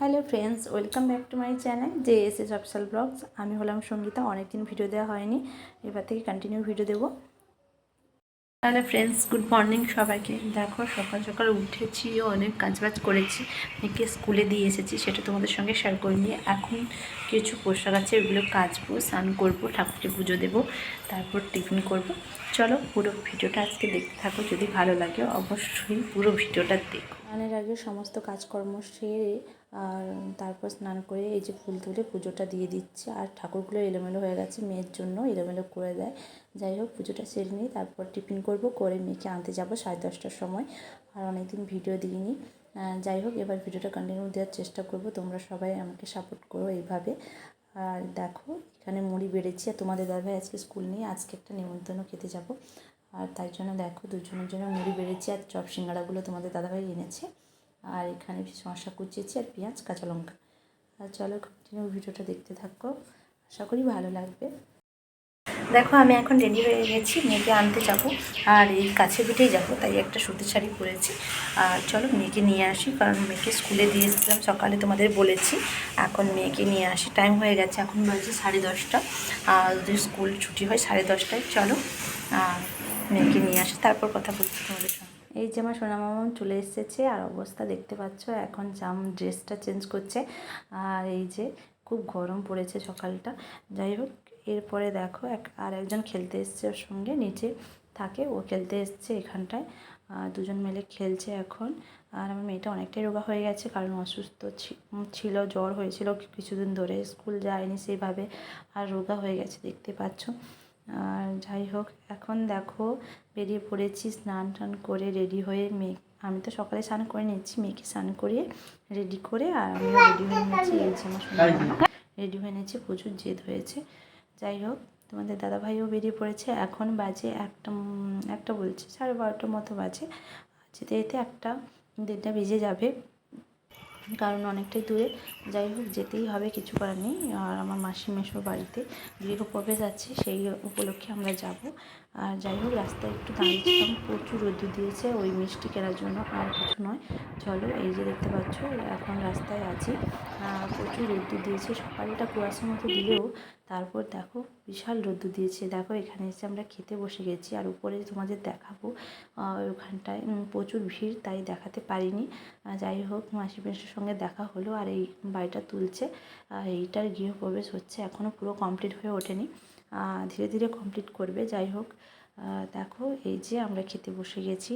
Hello friends, welcome back to my channel JSS official blogs. আমি হলাম সঙ্গীতা। অনেকদিন video দেওয়া হয়নি, এবার থেকে কন্টিনিউ ভিডিও দেবো। তাহলে ফ্রেন্ডস, গুড মর্নিং সবাইকে। দেখো সকাল সকাল উঠেছি, অনেক কাজবাজ করেছি, মেয়েকে স্কুলে দিয়ে এসেছি, সেটা তোমাদের সঙ্গে শেয়ার করে নিয়ে এখন কিছু পোশাক আছে, ওইগুলো কাচবো, স্নান করবো, ঠাকুরকে পুজো দেবো, তারপর টিফিন করব। চলো পুরো ভিডিওটা আজকে দেখতে থাকো, যদি ভালো লাগে অবশ্যই পুরো ভিডিওটা দেখো। স্নানের আগে সমস্ত কাজকর্ম সেরে আর তারপর স্নান করে এই যে ফুল তুলে পুজোটা দিয়ে দিচ্ছি। আর ঠাকুরগুলো এলোমেলো হয়ে গেছে, মেয়ের জন্য এলোমেলো করে দেয়। যাই হোক, পুজোটা সেরে নিই, তারপর টিফিন করব, করে মেয়েকে আনতে যাব 10:30টার সময়। আর অনেকদিন ভিডিও দিইনি। যাই হোক, এবার ভিডিওটা কন্টিনিউ দেওয়ার চেষ্টা করব। তোমরা সবাই আমাকে সাপোর্ট করো এইভাবে। আর দেখো এখানে মুড়ি বেড়েছি, আর তোমাদের দাদাভাই আজকে স্কুল নিয়ে আজকে একটা নিমন্ত্রণ খেতে যাব, আর তাই জন্য দেখো দুজনের জন্য মুড়ি বেড়েছি। আর চপ সিঙ্গাড়াগুলো তোমাদের দাদাভাই এনেছে। আর এখানে শসা কুচিয়েছি আর পেঁয়াজ কাঁচা লঙ্কা। আর চলো কন্টিনিউ ভিডিওটা দেখতে থাকো, আশা করি ভালো লাগবে। দেখো আমি এখন রেডি হয়ে গেছি, মেয়েকে আনতে যাব। আর এই কাছে পিঠেই যাবো, তাই একটা সুতির শাড়ি পরেছি। আর চলো মেয়েকে নিয়ে আসি, কারণ মেয়েকে স্কুলে দিয়ে এসেছিলাম সকালে, তোমাদের বলেছি। এখন মেয়েকে নিয়ে আসি, টাইম হয়ে গেছে, এখন বাজে 10:30। আর যদি স্কুল ছুটি হয় 10:30টায়। চলো মেয়েকে নিয়ে আসি, তারপর কথা বলছি তোমাদের সঙ্গে। এই যে আমার সোনা মামা চলে এসেছে, আর অবস্থা দেখতে পাচ্ছ, এখন ড্রেসটা চেঞ্জ করছে। আর এই যে খুব গরম পড়েছে সকালটা। যাই হোক, এরপরে দেখো আর একজন খেলতে এসছে ওর সঙ্গে, নিচে থাকে, ও খেলতে এসছে এখানটায়। দুজন মিলে খেলছে এখন। আর আমার মেয়েটা অনেকটাই রোগা হয়ে গেছে, কারণ অসুস্থ ছিল, জ্বর হয়েছিল কিছুদিন ধরে, স্কুল যায়নি সেইভাবে, আর রোগা হয়ে গেছে দেখতে পাচ্ছ। আর যাই হোক, এখন দেখো বেরিয়ে পড়েছি স্নান টান করে রেডি হয়ে। আমি তো সকালে স্নান করে নিচ্ছি, মেয়েকে স্নান করিয়ে রেডি করে, আর আমিও রেডি হয়ে নিচ্ছি। এই যে আমার সোনা রেডি হয়ে নিচ্ছে, প্রচুর জেদ হয়েছে। যাই হোক, তোমাদের দাদাভাইও বেরিয়ে পড়েছে। এখন বাজে একটা বলছে, 12:30টার মতো বাজে। যেতে যেতে 1-1:30টা বেজে যাবে, কারণ অনেকটাই দূরে। যাই হোক, যেতেই হবে, কিছু করার নেই। আর আমার মাসি মেশোর বাড়িতে গৃহপ্রবেশ আছে, সেই উপলক্ষে আমরা যাব। আর যাই হোক, রাস্তায় একটু দাঁড়িয়েছিলাম, প্রচুর রোদ্দুর দিয়েছে ওই মিষ্টি কেনার জন্য, আর কিছু নয়। চলো, এই যে দেখতে পাচ্ছ এখন রাস্তায় আছি, প্রচুর রোদ্দুর দিয়েছে। সকালটা কুয়াশার মতো দিলেও তারপর দেখো বিশাল রোদ্দুর দিয়েছে। দেখো এখানে এসে আমরা খেতে বসে গেছি, আর উপরে তোমাদের দেখাবো, ওখানটায় প্রচুর ভিড়, তাই দেখাতে পারিনি। যাই হোক, মাসি মেশোর সঙ্গে দেখা হলো, আর এই বাড়িটা তুলছে। এইটার গৃহপ্রবেশ হচ্ছে, এখনও পুরো কমপ্লিট হয়ে ওঠেনি, ধীরে ধীরে কমপ্লিট করবে। যাই হোক, দেখো এই যে আমরা খেতে বসে গেছি।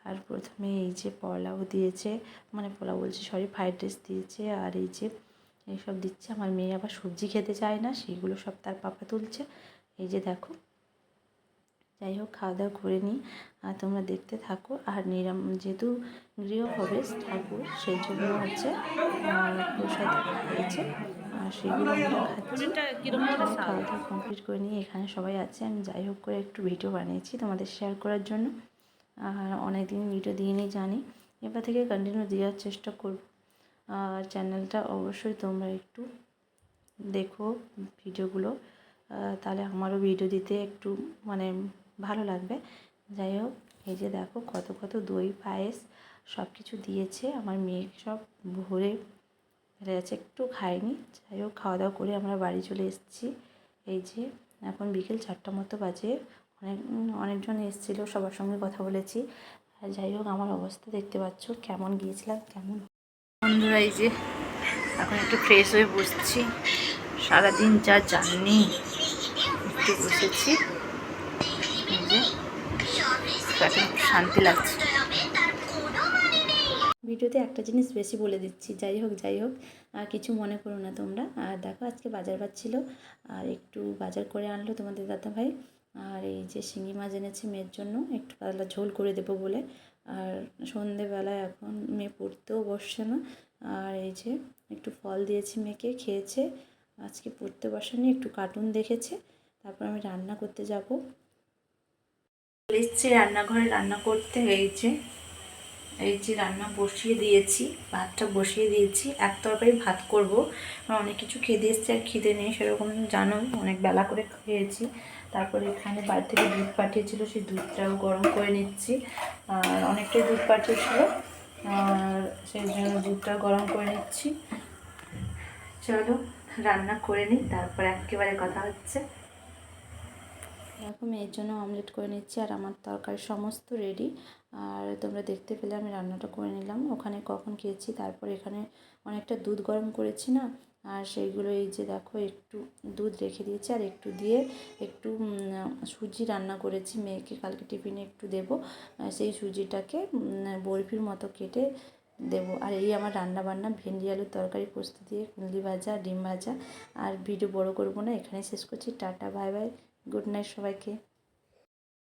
আর প্রথমে এই যে পোলাও দিয়েছে, মানে পোলাও বলছি সরি, ফ্রাইড রাইস দিয়েছে। আর এই যে এইসব দিচ্ছে। আমার মেয়ে আবার সবজি খেতে চায় না, সেইগুলো সব তার পাপা তুলছে। এই যে দেখো, যাই হোক খাওয়া দাওয়া করে নিই, আর তোমরা দেখতে থাকো। আর যেহেতু গৃহপ্রবেশ ঠাকুর, সেই জন্য হচ্ছে প্রসাদ হয়েছে, আর সেগুলো আমরা খাচ্ছি। খাওয়া দাওয়া কমপ্লিট করে নিয়ে এখানে সবাই আছে, আমি যাই হোক করে একটু ভিডিও বানিয়েছি তোমাদের শেয়ার করার জন্য। আর অনেকদিন ভিডিও দিইনি জানি, এবার থেকে কন্টিনিউ দেওয়ার চেষ্টা করব। আর চ্যানেলটা অবশ্যই তোমরা একটু দেখো ভিডিওগুলো, তাহলে আমারও ভিডিও দিতে একটু মানে ভালো লাগবে। যাই হোক, এই যে দেখো কত কত দই পায়েস সব কিছু দিয়েছে, আমার মেয়ে সব ভরে ফেলে গেছে, একটু খাইনি। যাই হোক, খাওয়া দাওয়া করে আমরা বাড়ি চলে এসেছি। এই যে এখন বিকেল 4টা মতো বাজে, অনেকজন এসেছিলো, সবার সঙ্গে কথা বলেছি। আর যাই হোক, আমার অবস্থা দেখতে পাচ্ছ, কেমন গিয়েছিলাম কেমন। বন্ধুরা এই যে এখন একটু ফ্রেশ হয়ে বসছি, সারাদিন যা জার্নি, একটু বসেছি, এই যে এখন একটু শান্তি লাগছে। ভিডিওতে একটা জিনিস বেশি বলে দিচ্ছি, যাই হোক কিছু মনে করো না তোমরা। আর দেখো আজকে বাজার ছিল, আর একটু বাজার করে আনলো তোমাদের দাদাভাই। আর এই যে শিঙি মাছ এনেছে মেয়ের জন্য, একটু পাতলা ঝোল করে দেবো বলে। আর সন্ধেবেলায় এখন মেয়ে পড়তেও বসছে না, আর এই যে একটু ফল দিয়েছি মেয়েকে, খেয়েছে। আজকে পড়তে বসেনি, একটু কার্টুন দেখেছে। তারপর আমি রান্না করতে যাব, এসেছি রান্নাঘরে রান্না করতে। এই যে রান্না বসিয়ে দিয়েছি, ভাতটা বসিয়ে দিয়েছি। এক তরকারি ভাত করব, অনেক কিছু খেতে এসেছি, আর খিদে নেই সেরকম, জানো অনেক বেলা করে খেয়েছি। তারপরে এখানে বাড়ি থেকে দুধ পাঠিয়েছিল, সেই দুধটাও গরম করে নিচ্ছি। আর অনেকটাই দুধ পাঠিয়েছিল, আর সেই জন্য দুধটা গরম করে নিচ্ছি। চলো রান্না করে নিই, তারপর একেবারে কথা হচ্ছে। দেখো মেয়ের জন্য অমলেট করে নিচ্ছি, আর আমার তরকারি সমস্ত রেডি। আর তোমরা দেখতে পেলে আমি রান্নাটা করে নিলাম। ওখানে কখন খেয়েছি, তারপর এখানে অনেকটা দুধ গরম করেছি না, আর সেইগুলো এই যে দেখো একটু দুধ রেখে দিয়েছি, আর একটু দিয়ে একটু সুজি রান্না করেছি, মেয়েকে কালকে টিফিনে একটু দেবো। সেই সুজিটাকে বরফির মতো কেটে দেবো। আর এই আমার রান্না বান্না, ভেন্ডি আলুর তরকারি পোস্ত দিয়ে, কুঁদলি ভাজা, ডিম ভাজা। আর ভিডিও বড় করবো না, এখানেই শেষ করছি। Tata, bye bye, good night সবাইকে।